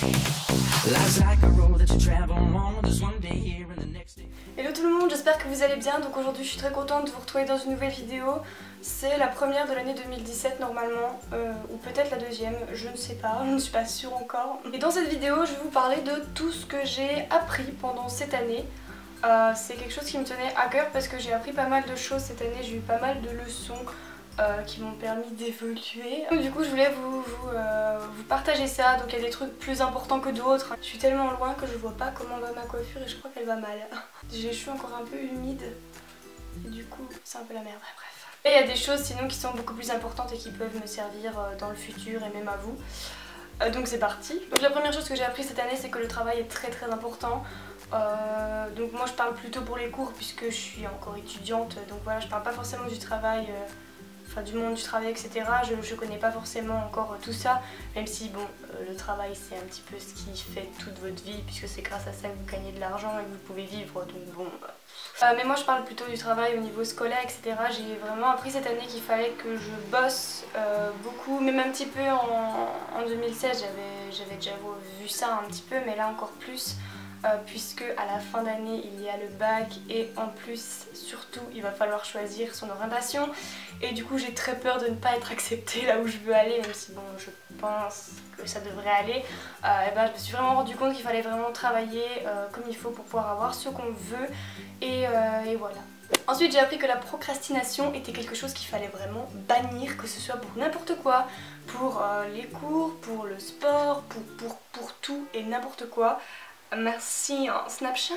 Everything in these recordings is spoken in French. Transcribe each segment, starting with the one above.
Hello tout le monde, j'espère que vous allez bien. Donc aujourd'hui je suis très contente de vous retrouver dans une nouvelle vidéo. C'est la première de l'année 2017 normalement, ou peut-être la deuxième, je ne sais pas, je ne suis pas sûre encore. Et dans cette vidéo je vais vous parler de tout ce que j'ai appris pendant cette année. C'est quelque chose qui me tenait à cœur parce que j'ai appris pas mal de choses cette année, j'ai eu pas mal de leçons qui m'ont permis d'évoluer. Du coup je voulais vous partager ça, donc il y a des trucs plus importants que d'autres. Je suis tellement loin que je vois pas comment va ma coiffure et je crois qu'elle va mal. J'ai les cheveux encore un peu humides et du coup c'est un peu la merde, bref. Et il y a des choses sinon qui sont beaucoup plus importantes et qui peuvent me servir dans le futur et même à vous. Donc c'est parti. Donc la première chose que j'ai appris cette année c'est que le travail est très important. Donc moi je parle plutôt pour les cours puisque je suis encore étudiante, donc voilà, je parle pas forcément du travail, enfin du monde du travail, etc. Je connais pas forcément encore tout ça, même si bon, le travail c'est un petit peu ce qui fait toute votre vie puisque c'est grâce à ça que vous gagnez de l'argent et que vous pouvez vivre, donc bon. Mais moi je parle plutôt du travail au niveau scolaire, etc. J'ai vraiment appris cette année qu'il fallait que je bosse beaucoup, même un petit peu en 2016, j'avais déjà vu ça un petit peu, mais là encore plus. Puisque à la fin d'année il y a le bac et en plus surtout il va falloir choisir son orientation et du coup j'ai très peur de ne pas être acceptée là où je veux aller, même si bon je pense que ça devrait aller. Et ben, je me suis vraiment rendu compte qu'il fallait vraiment travailler comme il faut pour pouvoir avoir ce qu'on veut et voilà. Ensuite j'ai appris que la procrastination était quelque chose qu'il fallait vraiment bannir, que ce soit pour n'importe quoi, pour les cours, pour le sport, pour tout et n'importe quoi. Merci Snapchat.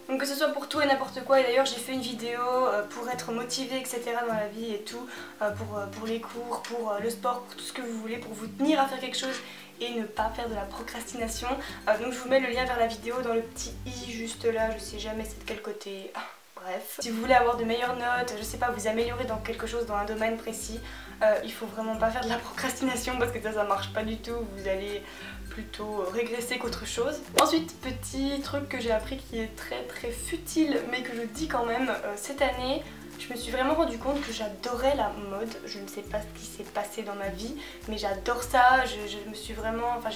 Donc que ce soit pour tout et n'importe quoi, et d'ailleurs j'ai fait une vidéo pour être motivée, etc. dans la vie et tout, pour les cours, pour le sport, pour tout ce que vous voulez, pour vous tenir à faire quelque chose et ne pas faire de la procrastination. Donc je vous mets le lien vers la vidéo dans le petit i juste là, je sais jamais c'est de quel côté. Bref, si vous voulez avoir de meilleures notes, je sais pas, vous améliorer dans quelque chose, dans un domaine précis, il faut vraiment pas faire de la procrastination parce que ça marche pas du tout, vous allez plutôt régresser qu'autre chose. Ensuite, petit truc que j'ai appris qui est très futile mais que je dis quand même, cette année je me suis vraiment rendu compte que j'adorais la mode. Je ne sais pas ce qui s'est passé dans ma vie mais j'adore ça, je me suis vraiment, enfin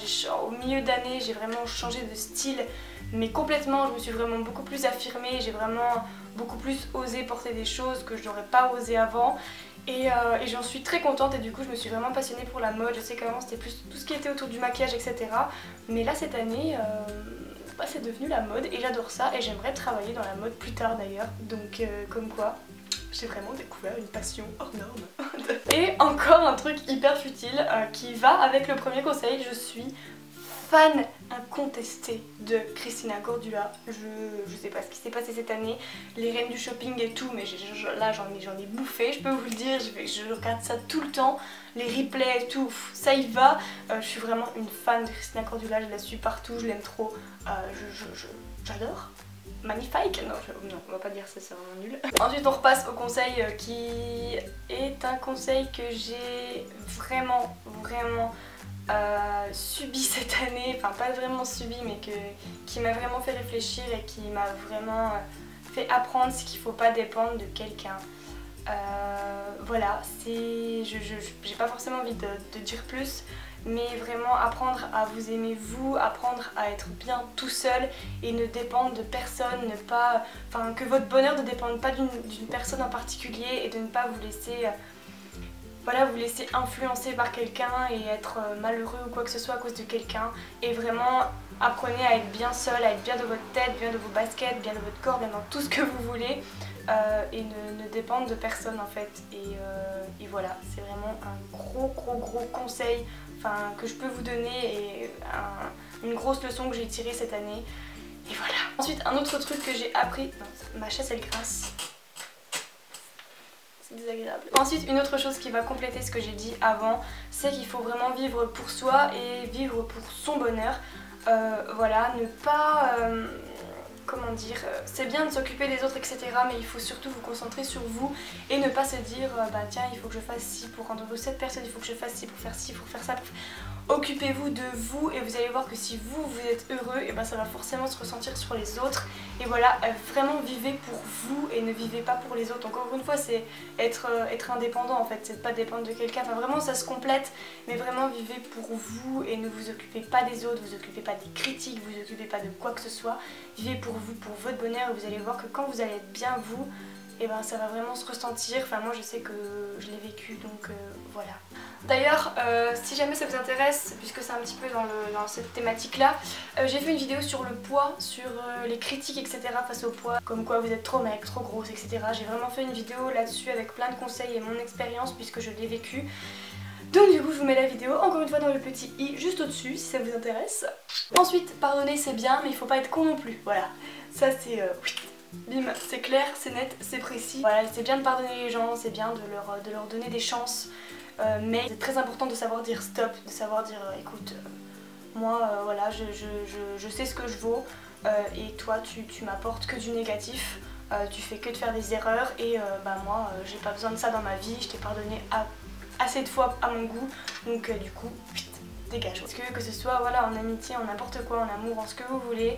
au milieu d'année j'ai vraiment changé de style mais complètement, je me suis vraiment beaucoup plus affirmée, j'ai vraiment beaucoup plus osé porter des choses que je n'aurais pas osé avant. Et j'en suis très contente et du coup je me suis vraiment passionnée pour la mode. Je sais qu'avant c'était plus tout ce qui était autour du maquillage, etc. Mais là cette année c'est devenu la mode et j'adore ça et j'aimerais travailler dans la mode plus tard d'ailleurs. Donc comme quoi j'ai vraiment découvert une passion hors norme. Et encore un truc hyper futile qui va avec le premier conseil, je suis fan incontestée de Christina Cordula. Je sais pas ce qui s'est passé cette année, les reines du shopping et tout, mais là j'en ai bouffé, je peux vous le dire, je regarde ça tout le temps, les replays et tout, ça y va. Je suis vraiment une fan de Christina Cordula, je la suis partout, je l'aime trop, j'adore. Magnifique. Non, on va pas dire ça, c'est vraiment nul. Ensuite on repasse au conseil qui est un conseil que j'ai vraiment subi cette année, enfin pas vraiment subi mais qui m'a vraiment fait réfléchir et qui m'a vraiment fait apprendre ce qu'il faut pas dépendre de quelqu'un. Voilà, j'ai pas forcément envie de dire plus, mais vraiment apprendre à vous aimer vous, apprendre à être bien tout seul et ne dépendre de personne, ne pas, enfin que votre bonheur ne dépende pas d'une personne en particulier et de ne pas vous laisser voilà, vous laisser influencer par quelqu'un et être malheureux ou quoi que ce soit à cause de quelqu'un. Et vraiment apprenez à être bien seul, à être bien de votre tête, bien de vos baskets, bien de votre corps, bien dans tout ce que vous voulez et ne dépendre de personne en fait. Et voilà, c'est vraiment un gros conseil que je peux vous donner et une grosse leçon que j'ai tirée cette année. Et voilà. Ensuite un autre truc que j'ai appris, non, ma chaise elle grince. C'est désagréable. Ensuite une autre chose qui va compléter ce que j'ai dit avant, c'est qu'il faut vraiment vivre pour soi et vivre pour son bonheur. Voilà, ne pas comment dire, c'est bien de s'occuper des autres etc, mais il faut surtout vous concentrer sur vous et ne pas se dire bah tiens il faut que je fasse ci pour rendre heureux cette personne, il faut que je fasse ci pour faire ci, pour faire ça. Occupez-vous de vous et vous allez voir que si vous êtes heureux, et ben ça va forcément se ressentir sur les autres. Et voilà, vraiment vivez pour vous et ne vivez pas pour les autres. Encore une fois, c'est être indépendant en fait, c'est de pas dépendre de quelqu'un. Enfin vraiment ça se complète, mais vraiment vivez pour vous et ne vous occupez pas des autres, vous occupez pas des critiques, vous occupez pas de quoi que ce soit. Vivez pour vous, pour votre bonheur, et vous allez voir que quand vous allez être bien vous, et ben ça va vraiment se ressentir. Enfin moi je sais que je l'ai vécu, donc voilà. D'ailleurs si jamais ça vous intéresse, puisque c'est un petit peu dans cette thématique là, j'ai fait une vidéo sur le poids, sur les critiques etc face au poids, comme quoi vous êtes trop maigre, trop grosse etc. J'ai vraiment fait une vidéo là-dessus avec plein de conseils et mon expérience puisque je l'ai vécu. Donc du coup je vous mets la vidéo encore une fois dans le petit i juste au dessus si ça vous intéresse. Ensuite pardonner c'est bien mais il faut pas être con non plus, voilà. Ça c'est bim, c'est clair, c'est net, c'est précis. Voilà, c'est bien de pardonner les gens, c'est bien de leur donner des chances, mais c'est très important de savoir dire stop, de savoir dire écoute, moi voilà, je sais ce que je vaux et toi tu m'apportes que du négatif, tu fais que de faire des erreurs et bah moi j'ai pas besoin de ça dans ma vie, je t'ai pardonné assez de fois à mon goût, donc du coup dégage. Parce que ce soit voilà, en amitié, en n'importe quoi, en amour, en ce que vous voulez,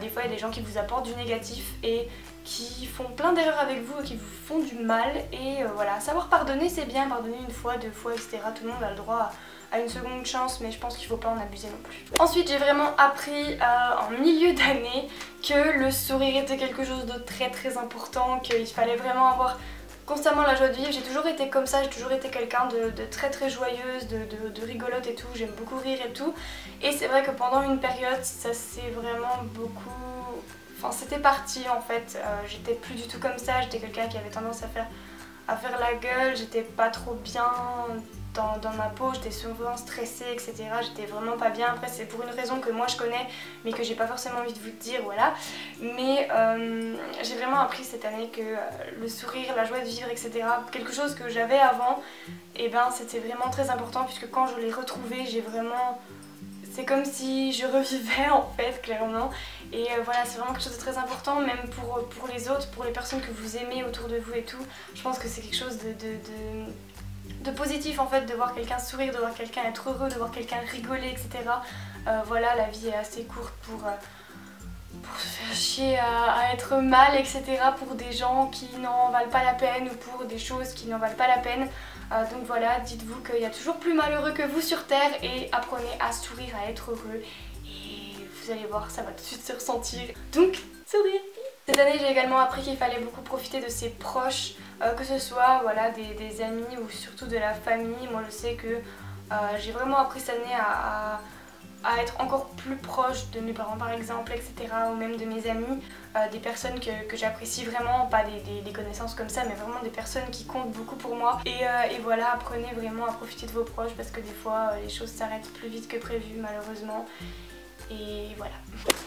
des fois il y a des gens qui vous apportent du négatif et qui font plein d'erreurs avec vous et qui vous font du mal et voilà, savoir pardonner c'est bien, pardonner une fois, deux fois etc, tout le monde a le droit à une seconde chance mais je pense qu'il faut pas en abuser non plus. Ensuite j'ai vraiment appris en milieu d'année que le sourire était quelque chose de très important, qu'il fallait vraiment avoir constamment la joie de vivre. J'ai toujours été comme ça, j'ai toujours été quelqu'un de très joyeuse, de rigolote et tout, j'aime beaucoup rire et tout. Et c'est vrai que pendant une période, ça s'est vraiment beaucoup... Enfin c'était parti en fait, j'étais plus du tout comme ça, j'étais quelqu'un qui avait tendance à faire la gueule, j'étais pas trop bien dans ma peau, j'étais souvent stressée etc, j'étais vraiment pas bien. Après c'est pour une raison que moi je connais mais que j'ai pas forcément envie de vous dire, voilà. Mais j'ai vraiment appris cette année que le sourire, la joie de vivre etc, quelque chose que j'avais avant, et ben c'était vraiment très important puisque quand je l'ai retrouvé j'ai vraiment... C'est comme si je revivais en fait, clairement. Et voilà, c'est vraiment quelque chose de très important, même pour les autres, pour les personnes que vous aimez autour de vous et tout. Je pense que c'est quelque chose de positif en fait, de voir quelqu'un sourire, de voir quelqu'un être heureux, de voir quelqu'un rigoler, etc. Voilà, la vie est assez courte pour se faire chier à être mal, etc. pour des gens qui n'en valent pas la peine ou pour des choses qui n'en valent pas la peine. Donc voilà, dites-vous qu'il y a toujours plus malheureux que vous sur terre et apprenez à sourire, à être heureux et vous allez voir, ça va tout de suite se ressentir. Donc, sourire! Cette année, j'ai également appris qu'il fallait beaucoup profiter de ses proches, que ce soit voilà, des amis ou surtout de la famille. Moi, je sais que j'ai vraiment appris cette année à être encore plus proche de mes parents par exemple, etc. ou même de mes amis, des personnes que j'apprécie vraiment, pas des connaissances comme ça mais vraiment des personnes qui comptent beaucoup pour moi et voilà, apprenez vraiment à profiter de vos proches parce que des fois les choses s'arrêtent plus vite que prévu malheureusement. Et voilà.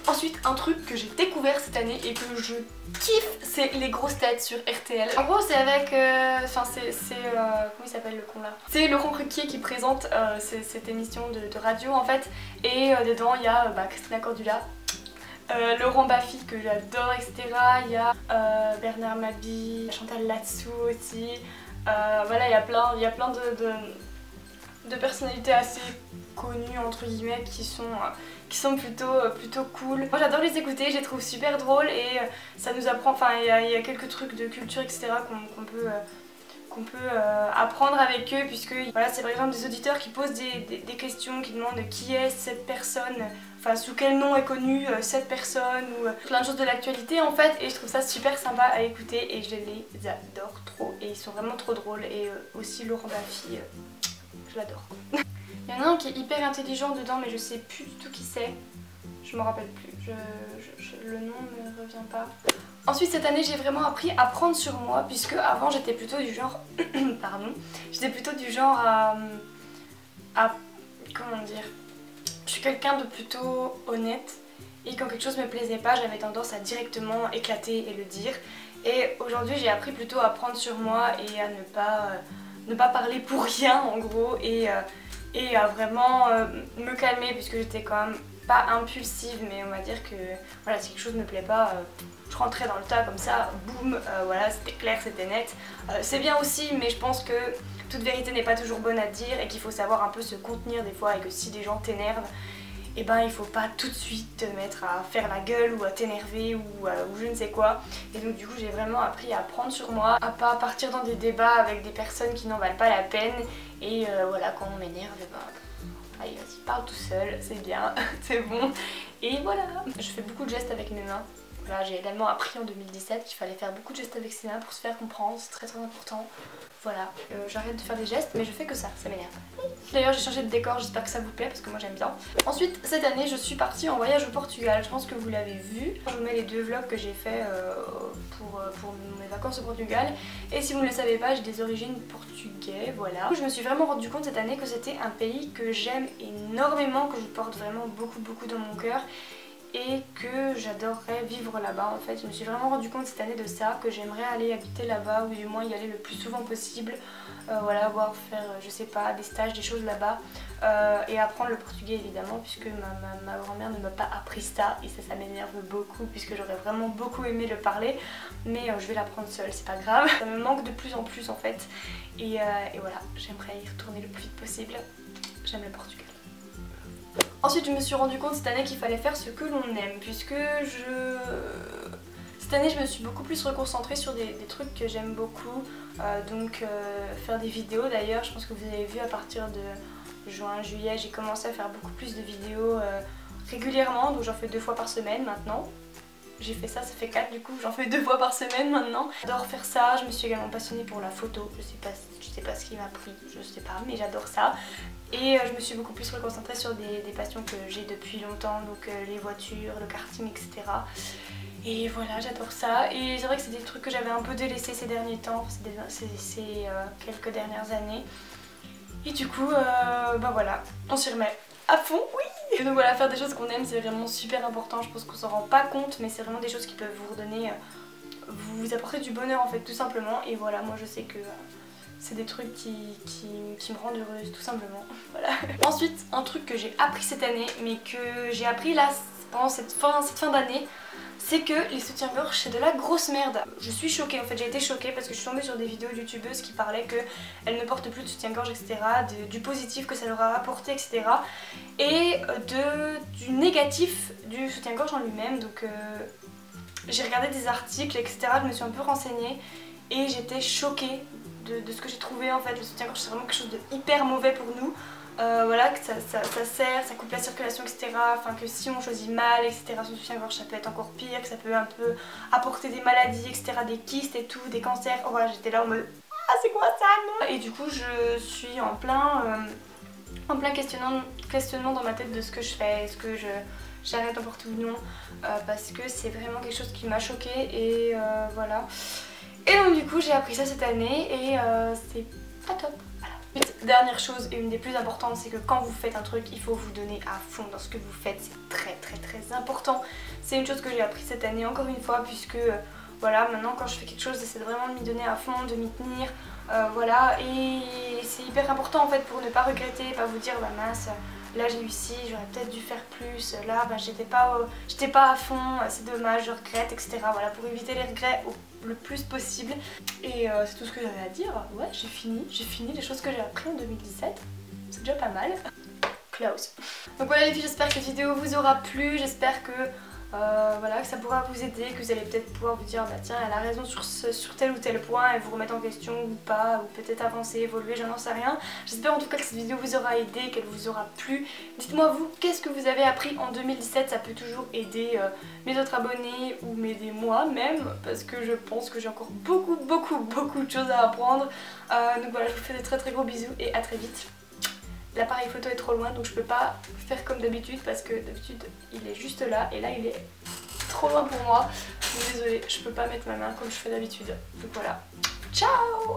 Ensuite, un truc que j'ai découvert cette année et que je kiffe, c'est les grosses têtes sur RTL. En gros, c'est avec... Enfin, comment il s'appelle le con là? C'est Laurent Ruquier qui présente cette émission de radio en fait. Et dedans, il y a Christina Cordula, Laurent Baffy que j'adore, etc. Il y a Bernard Mabie, Chantal Latsou aussi. Voilà, il y a plein de personnalités assez connues entre guillemets qui sont plutôt cool. Moi j'adore les écouter, je les trouve super drôles et ça nous apprend, enfin il y a quelques trucs de culture etc qu'on peut apprendre avec eux puisque voilà, c'est par exemple des auditeurs qui posent des questions, qui demandent qui est cette personne, enfin sous quel nom est connue cette personne ou plein de choses de l'actualité en fait, et je trouve ça super sympa à écouter et je les adore trop et ils sont vraiment trop drôles. Et aussi Laurent Baffy, je l'adore. Il y en a un qui est hyper intelligent dedans mais je sais plus du tout qui c'est, je me rappelle plus, le nom ne me revient pas. Ensuite cette année j'ai vraiment appris à prendre sur moi puisque avant j'étais plutôt du genre pardon, j'étais plutôt du genre à comment dire, je suis quelqu'un de plutôt honnête et quand quelque chose me plaisait pas j'avais tendance à directement éclater et le dire, et aujourd'hui j'ai appris plutôt à prendre sur moi et à ne pas parler pour rien en gros et à vraiment me calmer puisque j'étais quand même pas impulsive, mais on va dire que voilà, si quelque chose ne me plaît pas, je rentrais dans le tas comme ça, boum, voilà, c'était clair, c'était net. C'est bien aussi, mais je pense que toute vérité n'est pas toujours bonne à dire et qu'il faut savoir un peu se contenir des fois, et que si des gens t'énervent, et ben il faut pas tout de suite te mettre à faire la gueule ou à t'énerver ou je ne sais quoi. Et donc du coup j'ai vraiment appris à prendre sur moi, à pas partir dans des débats avec des personnes qui n'en valent pas la peine. Et voilà, quand on m'énerve, et ben allez vas-y, parle tout seul, c'est bien, c'est bon. Et voilà, je fais beaucoup de gestes avec mes mains. Voilà, j'ai également appris en 2017 qu'il fallait faire beaucoup de gestes avec ses mains pour se faire comprendre, c'est très important. Voilà, j'arrête de faire des gestes, mais je fais que ça m'énerve. D'ailleurs j'ai changé de décor, j'espère que ça vous plaît parce que moi j'aime bien. Ensuite, cette année je suis partie en voyage au Portugal, je pense que vous l'avez vu. Je vous mets les 2 vlogs que j'ai fait pour mes vacances au Portugal. Et si vous ne le savez pas, j'ai des origines portugaises, voilà. Je me suis vraiment rendu compte cette année que c'était un pays que j'aime énormément, que je porte vraiment beaucoup dans mon cœur. Et que j'adorerais vivre là-bas en fait. Je me suis vraiment rendu compte cette année de ça, que j'aimerais aller habiter là-bas ou du moins y aller le plus souvent possible. Voilà, voir faire, je sais pas, des stages, des choses là-bas. Et apprendre le portugais évidemment, puisque ma grand-mère ne m'a pas appris ça. Et ça m'énerve beaucoup, puisque j'aurais vraiment beaucoup aimé le parler. Mais je vais l'apprendre seule, c'est pas grave. Ça me manque de plus en plus en fait. Et voilà, j'aimerais y retourner le plus vite possible. J'aime le Portugal. Ensuite je me suis rendu compte cette année qu'il fallait faire ce que l'on aime, puisque cette année je me suis beaucoup plus reconcentrée sur des trucs que j'aime beaucoup, donc faire des vidéos. D'ailleurs je pense que vous avez vu à partir de juin, juillet, j'ai commencé à faire beaucoup plus de vidéos régulièrement, donc j'en fais 2 fois par semaine maintenant. J'ai fait ça fait 4 du coup, j'en fais 2 fois par semaine maintenant. J'adore faire ça, je me suis également passionnée pour la photo, je sais pas ce qui m'a pris, je sais pas, mais j'adore ça. Et je me suis beaucoup plus reconcentrée sur des passions que j'ai depuis longtemps, donc les voitures, le karting, etc. Et voilà, j'adore ça. Et c'est vrai que c'est des trucs que j'avais un peu délaissés ces derniers temps, ces quelques dernières années. Et du coup, bah voilà, on s'y remet à fond, oui. Et donc voilà, faire des choses qu'on aime c'est vraiment super important, je pense qu'on s'en rend pas compte, mais c'est vraiment des choses qui peuvent vous redonner, vous apporter du bonheur en fait, tout simplement. Et voilà, moi je sais que c'est des trucs qui me rendent heureuse, tout simplement. Voilà. Ensuite, un truc que j'ai appris cette année, mais que j'ai appris là pendant cette fin d'année, c'est que les soutiens-gorge c'est de la grosse merde. Je suis choquée en fait, j'ai été choquée parce que je suis tombée sur des vidéos de youtubeuses qui parlaient qu'elles ne portent plus de soutien-gorge, etc. Du positif que ça leur a apporté, etc. Et du négatif du soutien-gorge en lui-même. Donc j'ai regardé des articles, etc. Je me suis un peu renseignée et j'étais choquée de ce que j'ai trouvé en fait. Le soutien-gorge c'est vraiment quelque chose de hyper mauvais pour nous. Voilà, que ça sert, ça coupe la circulation, etc. Enfin que si on choisit mal, etc. son soutien-gorge ça peut être encore pire, que ça peut un peu apporter des maladies, etc. Des kystes et tout, des cancers. Oh, voilà, j'étais là en mode ah c'est quoi ça non. Et du coup je suis en plein questionnement dans ma tête de ce que je fais, est-ce que j'arrête n'importe où ou non, parce que c'est vraiment quelque chose qui m'a choquée et voilà. Et donc du coup j'ai appris ça cette année et c'est pas top. Dernière chose et une des plus importantes, c'est que quand vous faites un truc, il faut vous donner à fond dans ce que vous faites, c'est très important. C'est une chose que j'ai appris cette année encore une fois, puisque voilà, maintenant quand je fais quelque chose, j'essaie vraiment de m'y donner à fond, de m'y tenir, voilà, et c'est hyper important en fait pour ne pas regretter, pas vous dire bah mince, là j'ai réussi, j'aurais peut-être dû faire plus, là bah, j'étais pas à fond, c'est dommage, je regrette, etc. Voilà, pour éviter les regrets le plus possible. Et c'est tout ce que j'avais à dire. Ouais, j'ai fini les choses que j'ai appris en 2017. C'est déjà pas mal. Close. Donc voilà les filles, j'espère que cette vidéo vous aura plu, j'espère que voilà, que ça pourra vous aider, que vous allez peut-être pouvoir vous dire bah tiens elle a raison sur tel ou tel point et vous remettre en question ou pas, ou peut-être avancer, évoluer, j'en sais rien. J'espère en tout cas que cette vidéo vous aura aidé, qu'elle vous aura plu. Dites-moi vous, qu'est-ce que vous avez appris en 2017, ça peut toujours aider mes autres abonnés ou m'aider moi même, parce que je pense que j'ai encore beaucoup de choses à apprendre. Donc voilà, je vous fais des très gros bisous et à très vite. L'appareil photo est trop loin donc je peux pas faire comme d'habitude parce que d'habitude il est juste là et là il est trop loin pour moi. Donc désolée, je peux pas mettre ma main comme je fais d'habitude. Donc voilà. Ciao!